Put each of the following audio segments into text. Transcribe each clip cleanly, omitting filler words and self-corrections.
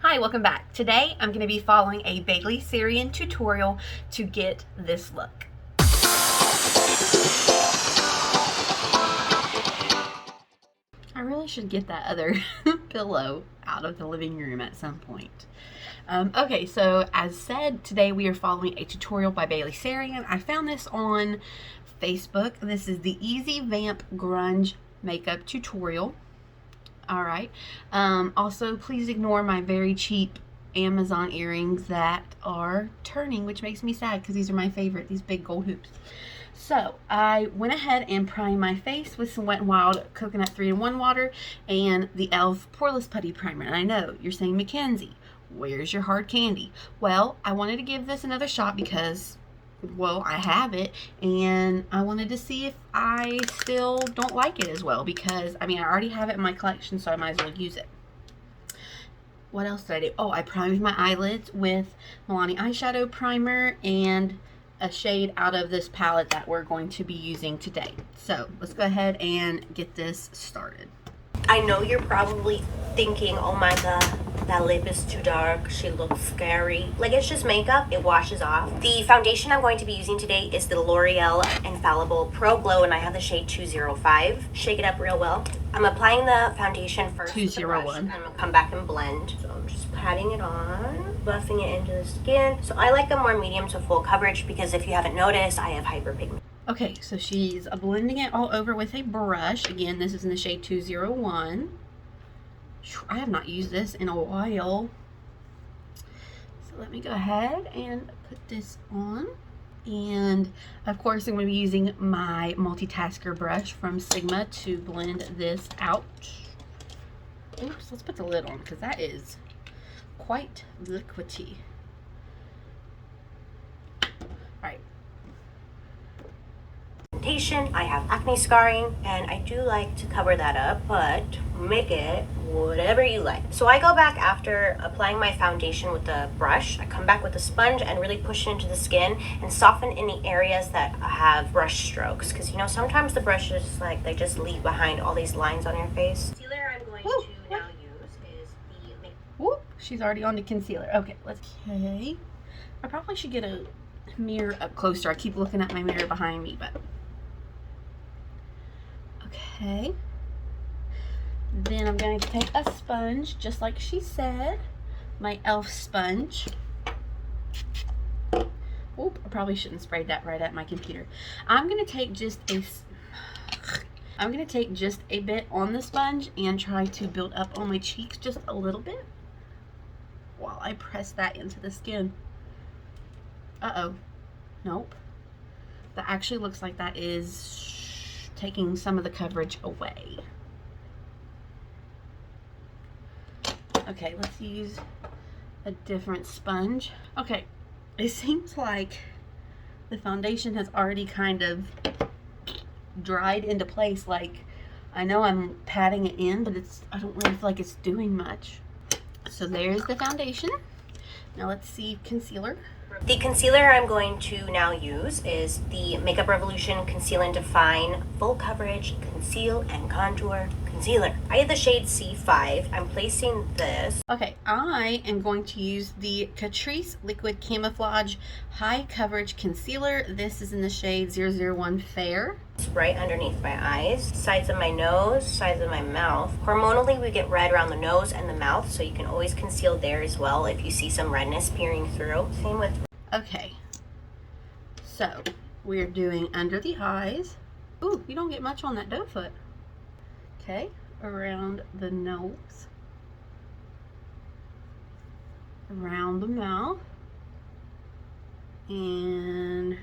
Hi, welcome back. Today I'm going to be following a Bailey Sarian tutorial to get this look. I really should get that other pillow out of the living room at some point. Okay, so as said, today we are following a tutorial by Bailey Sarian. I found this on Facebook. This is the Easy Vamp Grunge Makeup Tutorial. Alright, also please ignore my very cheap Amazon earrings that are turning, which makes me sad because these are my favorite, these big gold hoops. So I went ahead and primed my face with some Wet n Wild Coconut 3-in-1 water and the e.l.f. poreless putty primer. And I know you're saying, Mackenzie, where's your hard candy? Well, I wanted to give this another shot because, well, I have it, and I wanted to see if I still don't like it as well, because I mean, I already have it in my collection, so I might as well use it. What else did I do? Oh, I primed my eyelids with Milani eyeshadow primer and a shade out of this palette that we're going to be using today. So let's go ahead and get this started. I know you're probably thinking, oh my god, that lip is too dark, she looks scary. Like, it's just makeup, it washes off. The foundation I'm going to be using today is the L'Oreal Infallible Pro Glow, and I have the shade 205. Shake it up real well. I'm applying the foundation first with the brush, and I'm gonna come back and blend. So I'm just patting it on, buffing it into the skin. So I like a more medium to full coverage because if you haven't noticed, I have hyperpigmentation. Okay, so she's blending it all over with a brush. Again, this is in the shade 201. I have not used this in a while. So let me go ahead and put this on. And of course, I'm going to be using my multitasker brush from Sigma to blend this out. Oops, let's put the lid on because that is quite liquidy. Alright. I have acne scarring, and I do like to cover that up, but make it whatever you like. So I go back after applying my foundation with the brush. I come back with a sponge and really push it into the skin and soften any areas that have brush strokes, because you know sometimes the brushes, like, they just leave behind all these lines on your face. Concealer I'm going to now use is the Whoop, she's already on to concealer. Okay, okay. I probably should get a mirror up closer. I keep looking at my mirror behind me, but okay. Then I'm going to take a sponge, just like she said, my e.l.f. sponge. Oop, I probably shouldn't spray that right at my computer. I'm going to take just a bit on the sponge and try to build up on my cheeks just a little bit while I press that into the skin. Uh-oh. Nope. That actually looks like that is taking some of the coverage away. Okay, let's use a different sponge. Okay, it seems like the foundation has already kind of dried into place. Like, I know I'm patting it in, but I don't really feel like it's doing much. So there's the foundation. Now let's see concealer. The concealer I'm going to now use is the Makeup Revolution Conceal and Define Full Coverage Conceal and Contour Concealer. I have the shade C5. I'm placing this. Okay, I am going to use the Catrice Liquid Camouflage High Coverage Concealer. This is in the shade 001 Fair. Right underneath my eyes, sides of my nose, sides of my mouth. Hormonally, we get red around the nose and the mouth, so you can always conceal there as well if you see some redness peering through. Same with... Okay, so we're doing under the eyes. Ooh, you don't get much on that doe foot. Okay, around the nose, around the mouth, and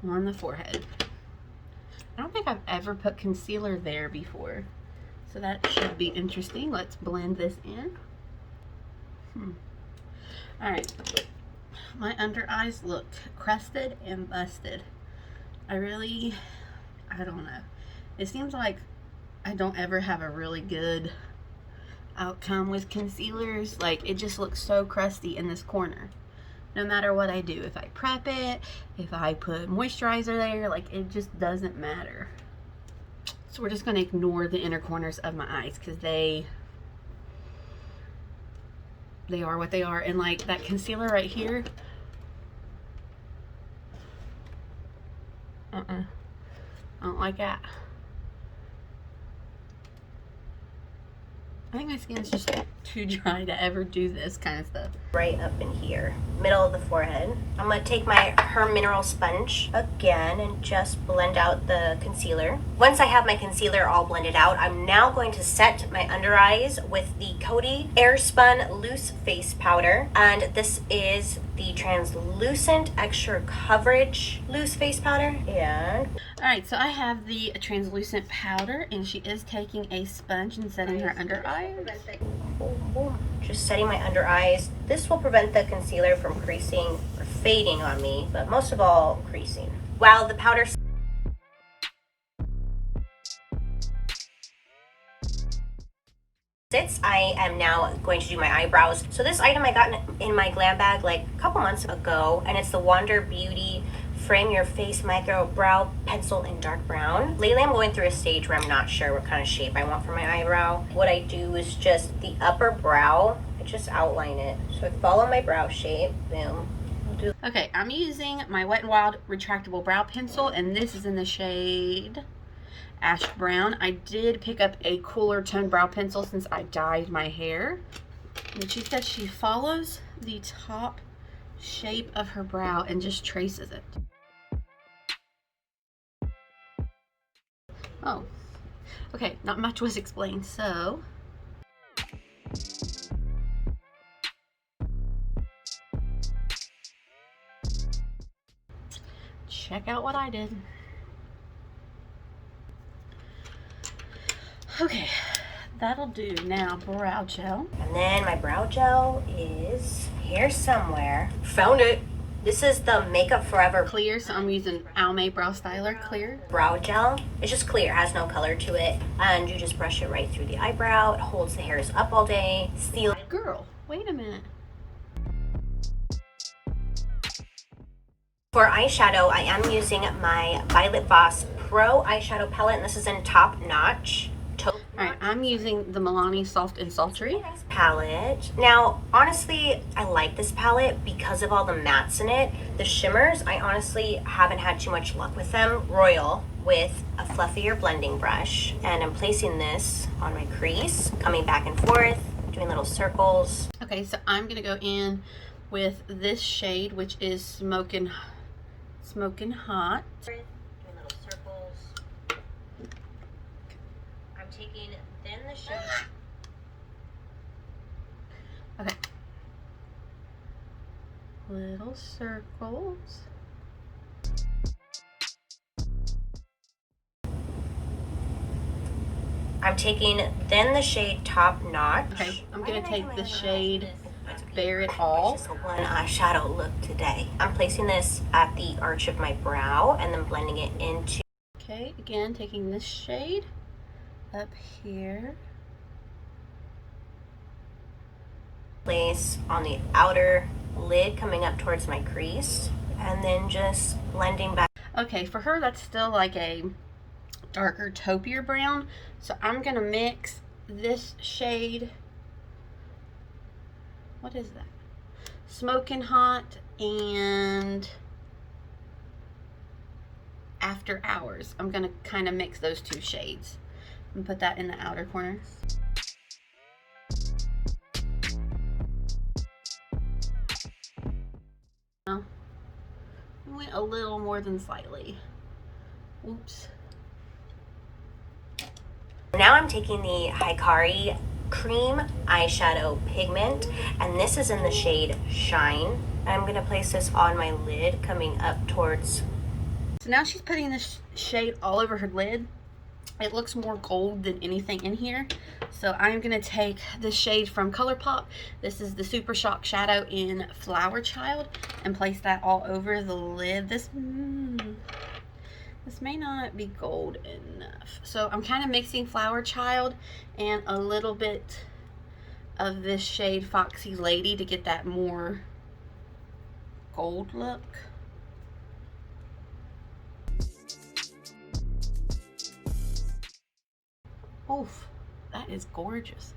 on the forehead. I don't think I've ever put concealer there before, so that should be interesting. Let's blend this in. Alright, my under eyes look crusted and busted. I don't know. It seems like I don't ever have a really good outcome with concealers. Like, it just looks so crusty in this corner. No matter what I do, if I prep it, if I put moisturizer there, like, it just doesn't matter. So we're just going to ignore the inner corners of my eyes because they they are what they are. And like that concealer right here, I don't like that. I think my skin is just too dry to ever do this kind of stuff. Right up in here, middle of the forehead. I'm gonna take her mineral sponge again and just blend out the concealer. Once I have my concealer all blended out, I'm now going to set my under eyes with the Coty Airspun Loose Face Powder. And this is the translucent extra coverage loose face powder. And all right, so I have the translucent powder, and she is taking a sponge and setting her under eyes. Just setting my under eyes. This will prevent the concealer from creasing or fading on me, but most of all, creasing. While the powder sits, I am now going to do my eyebrows. So this item I got in my glam bag like a couple months ago, and it's the Wander Beauty Frame Your Face Micro Brow Pencil in Dark Brown. Lately I'm going through a stage where I'm not sure what kind of shape I want for my eyebrow. What I do is just the upper brow, I just outline it. So I follow my brow shape, boom. Okay, I'm using my Wet n Wild retractable brow pencil, and this is in the shade Ash Brown. I did pick up a cooler tone brow pencil since I dyed my hair. And she says she follows the top shape of her brow and just traces it. Oh, okay, not much was explained, so check out what I did. Okay, that'll do. Now, brow gel. And then my brow gel is here somewhere. Found it. This is the Makeup Forever Clear, so I'm using Almat Brow Styler Clear. brow gel. It's just clear, it has no color to it. And you just brush it right through the eyebrow. It holds the hairs up all day. Seal. Girl, wait a minute. For eyeshadow, I am using my Violet Voss Pro eyeshadow palette, and this is in Top Notch. Alright, I'm using the Milani Soft and Sultry palette. Now, honestly, I like this palette because of all the mattes in it. The shimmers, I honestly haven't had too much luck with them. Royal with a fluffier blending brush. And I'm placing this on my crease, coming back and forth, doing little circles. Okay, so I'm going to go in with this shade, which is Smoking Hot. Doing little circles. I'm taking then the shade. Okay. Little circles. I'm taking then the shade Top Notch. Okay, I'm going to take the shade Bare It All. Just a one eyeshadow look today. I'm placing this at the arch of my brow and then blending it into. Okay, again, taking this shade up here. Place on the outer lid coming up towards my crease, and then just blending back. Okay, for her that's still like a darker taupier brown, so I'm gonna mix this shade, what is that, Smoking Hot and After Hours. I'm gonna kind of mix those two shades and put that in the outer corner. Went a little more than slightly. Oops. Now I'm taking the Hikari Cream Eyeshadow Pigment, and this is in the shade Shine. I'm going to place this on my lid coming up towards. So now she's putting this shade all over her lid. It looks more gold than anything in here. So I'm going to take this shade from Colourpop. This is the Super Shock Shadow in Flower Child, and place that all over the lid. This may not be gold enough. So I'm kind of mixing Flower Child and a little bit of this shade Foxy Lady to get that more gold look. Oof, that is gorgeous.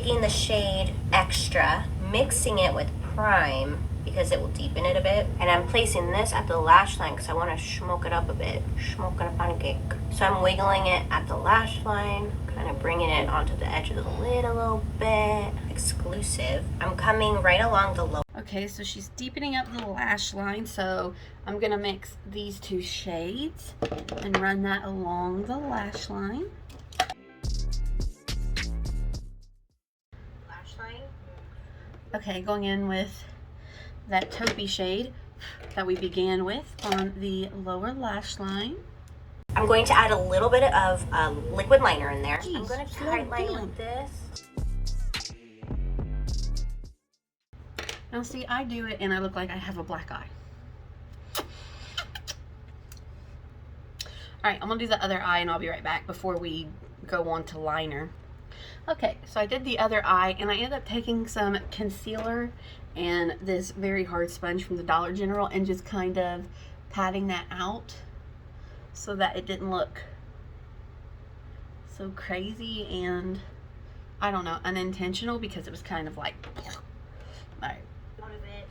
Taking the shade Extra, mixing it with Prime because it will deepen it a bit. And I'm placing this at the lash line because I want to smoke it up a bit. Smoking a pancake. So I'm wiggling it at the lash line, kind of bringing it onto the edge of the lid a little bit. Exclusive. I'm coming right along the lower. Okay, so she's deepening up the lash line, so I'm gonna mix these two shades and run that along the lash line. Lash line. Okay, going in with that taupey shade that we began with on the lower lash line. I'm going to add a little bit of liquid liner in there. Jeez, I'm going to highlight with this. Now see, I do it and I look like I have a black eye. Alright, I'm going to do the other eye and I'll be right back before we go on to liner. Okay, so I did the other eye and I ended up taking some concealer and this very hard sponge from the Dollar General and just kind of patting that out so that it didn't look so crazy and, I don't know, unintentional, because it was kind of like, alright.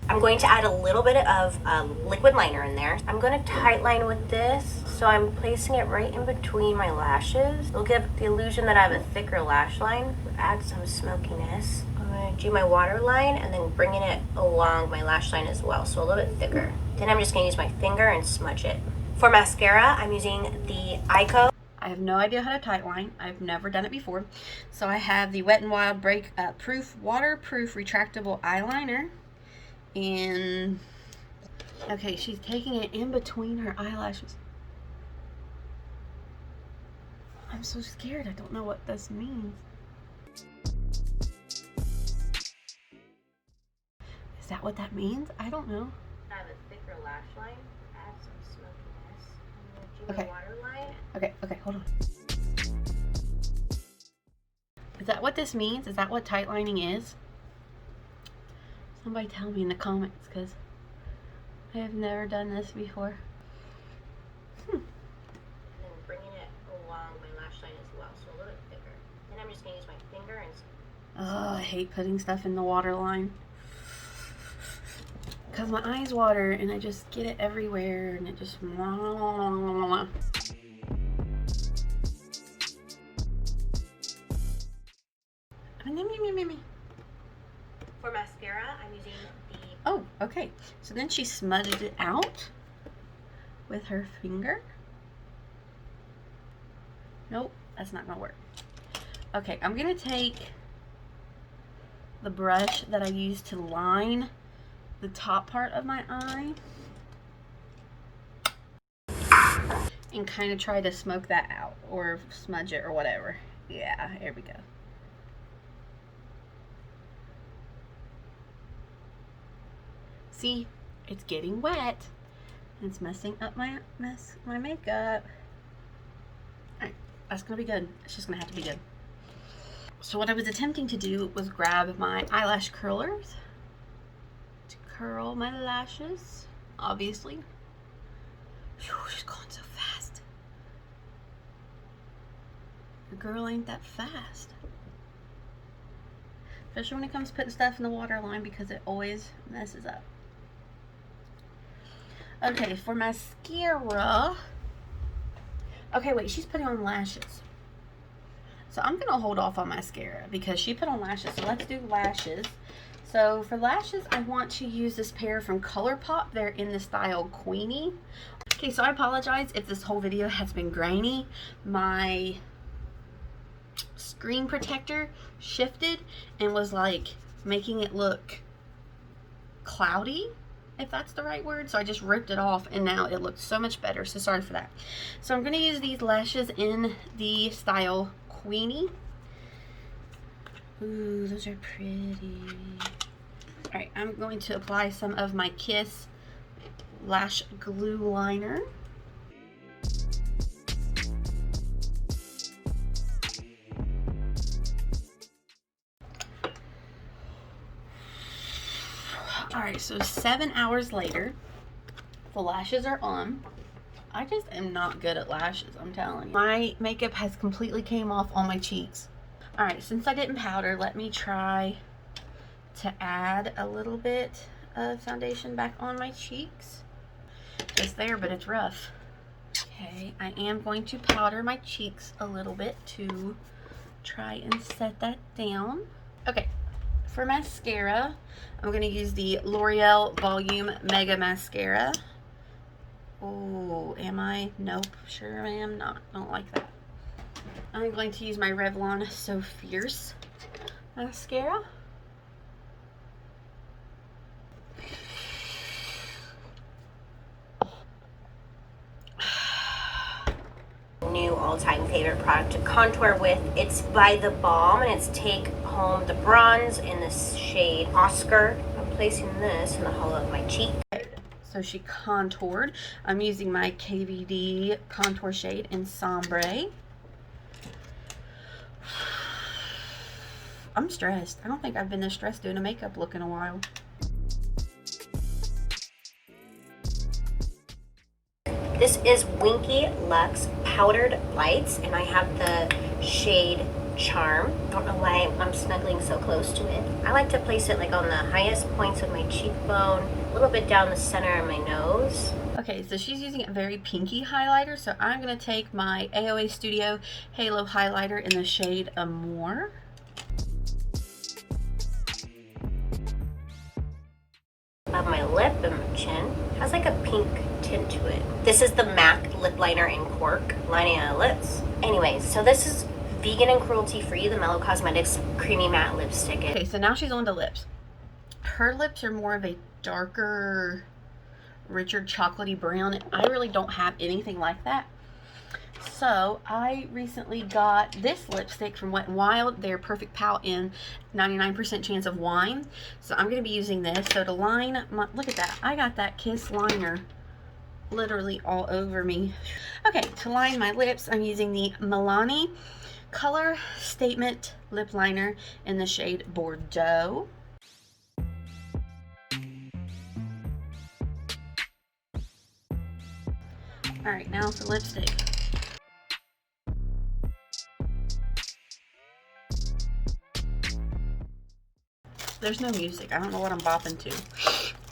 I'm going to add a little bit of liquid liner in there. I'm going to tight line with this, so I'm placing it right in between my lashes. It'll give the illusion that I have a thicker lash line, add some smokiness. I'm going to do my waterline and then bringing it along my lash line as well, so a little bit thicker. Then I'm just going to use my finger and smudge it. For mascara, I'm using the Eyeshadow. I have no idea how to tight line. I've never done it before. So I have the Wet n Wild Breakup Proof Waterproof Retractable Eyeliner. And okay, she's taking it in between her eyelashes. I'm so scared. I don't know what this means. Is that what that means? I don't know. I have a thicker lash line. Add some smokiness. I'm Okay. going to do my waterline. Okay, hold on. Is that what this means? Is that what tight lining is? Somebody tell me in the comments, because I have never done this before. And then bringing it along my lash line as well, so a little bit thicker. Then I'm just going to use my finger and... Oh, I hate putting stuff in the water line. Because my eyes water and I just get it everywhere and it just... For mascara, I'm using the... Oh, okay. So then she smudged it out with her finger. Nope, that's not gonna work. Okay, I'm gonna take the brush that I used to line the top part of my eye and kind of try to smoke that out or smudge it or whatever. Yeah, here we go. See, it's getting wet. It's messing up my makeup. Alright, that's gonna be good. It's just gonna have to be good. So what I was attempting to do was grab my eyelash curlers to curl my lashes, obviously. Whew, she's going so fast. Your girl ain't that fast. Especially when it comes to putting stuff in the water line, because it always messes up. Okay, for mascara. Okay, wait, she's putting on lashes. So I'm going to hold off on mascara because she put on lashes. So let's do lashes. So for lashes, I want to use this pair from Colourpop. They're in the style Queenie. Okay, so I apologize if this whole video has been grainy. My screen protector shifted and was like making it look cloudy, if that's the right word. So I just ripped it off and now it looks so much better. So sorry for that. So I'm going to use these lashes in the style Queenie. Ooh, those are pretty. Alright, I'm going to apply some of my Kiss lash glue liner. Alright, so 7 hours later, the lashes are on. I just am not good at lashes, I'm telling you. My makeup has completely came off on my cheeks. Alright, since I didn't powder, let me try to add a little bit of foundation back on my cheeks. It's there, but it's rough. Okay, I am going to powder my cheeks a little bit to try and set that down. Okay, for mascara, I'm going to use the L'Oreal Volume Mega Mascara. Oh, am I? Nope, sure I am not. Don't like that. I'm going to use my Revlon So Fierce mascara. New all-time favorite product to contour with. It's by The Balm, and it's Take Home the Bronze in the shade Oscar. I'm placing this in the hollow of my cheek. So she contoured. I'm using my KVD contour shade in Sombre. I'm stressed. I don't think I've been this stressed doing a makeup look in a while. This is Winky Luxe Powdered Lights, and I have the shade Charm. I don't know why I'm snuggling so close to it. I like to place it like on the highest points of my cheekbone, a little bit down the center of my nose. Okay, so she's using a very pinky highlighter, so I'm going to take my AOA Studio Halo highlighter in the shade Amore. Of my lip and my chin. It has like a pink tint to it. This is the MAC lip liner in Cork, lining my lips. Anyways, so this is vegan and cruelty free, the Mellow Cosmetics creamy matte lipstick. Okay, so now she's on to lips. Her lips are more of a darker, richer chocolatey brown. I really don't have anything like that. So I recently got this lipstick from Wet n Wild. They're Perfect Pout in 99% chance of wine. So I'm going to be using this. So to line my, look at that. I got that Kiss liner literally all over me. Okay, to line my lips, I'm using the Milani Color Statement Lip Liner in the shade Boredeaux. Alright, now for lipstick. There's no music. I don't know what I'm bopping to.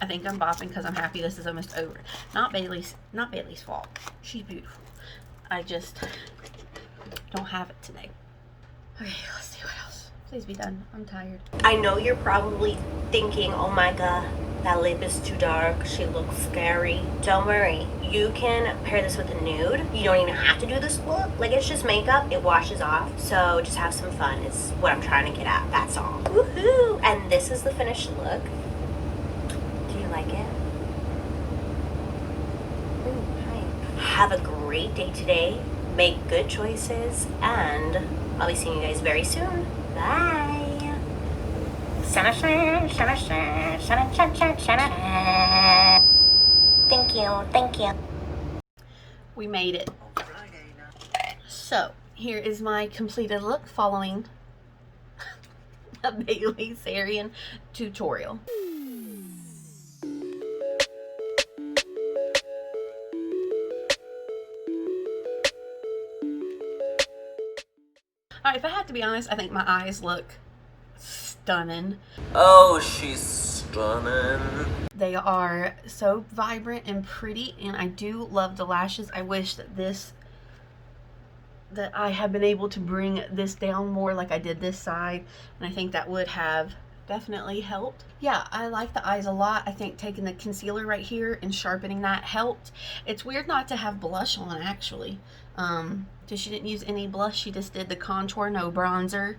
I think I'm bopping because I'm happy this is almost over. Not Bailey's fault. She's beautiful. I just don't have it today. Okay, let's see what else. Please be done. I'm tired. I know you're probably thinking, oh my god, that lip is too dark. She looks scary. Don't worry. You can pair this with a nude. You don't even have to do this look. Like, it's just makeup. It washes off. So just have some fun is what I'm trying to get at. That's all. Woohoo! And this is the finished look. Do you like it? Ooh, hi. Have a great day today. Make good choices. And I'll be seeing you guys very soon. Bye. Thank you. Thank you. We made it. So, here is my completed look following a Bailey Sarian tutorial. Alright, if I have to be honest, I think my eyes look stunning. Oh, she's stunning. They are so vibrant and pretty, and I do love the lashes. I wish that I had been able to bring this down more like I did this side, and I think that would have definitely helped. Yeah, I like the eyes a lot. I think taking the concealer right here and sharpening that helped. It's weird not to have blush on, actually. Because she didn't use any blush. She just did the contour, no bronzer.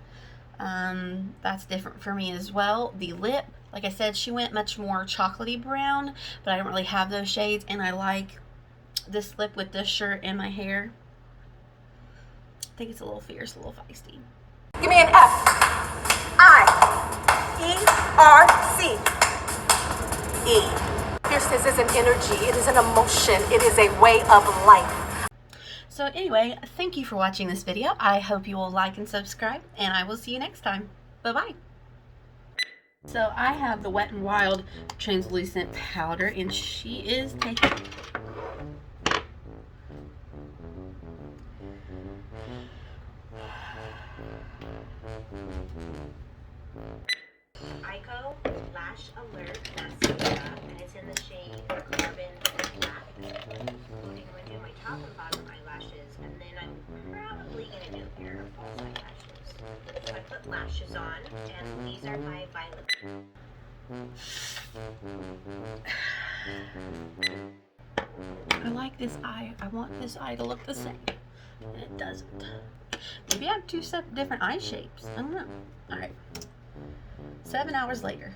That's different for me as well. The lip, like I said, she went much more chocolatey brown, but I don't really have those shades, and I like this lip with this shirt and my hair. I think it's a little fierce, a little feisty. Give me an F. I-E-R-C. E. Fierceness is an energy. It is an emotion. It is a way of life. So anyway, thank you for watching this video. I hope you will like and subscribe, and I will see you next time. Bye-bye. So I have the Wet n Wild translucent powder, and she is taking... Ico Lash Alert Mascara, and it's in the shade Carbon Black. I'm going to do my top and bottom eyelashes, and then I'm probably going to do a pair of false eyelashes. So I put lashes on, and these are by Violet. I like this eye. I want this eye to look the same. And it doesn't. Maybe I have two different eye shapes. I don't know. Alright. 7 hours later.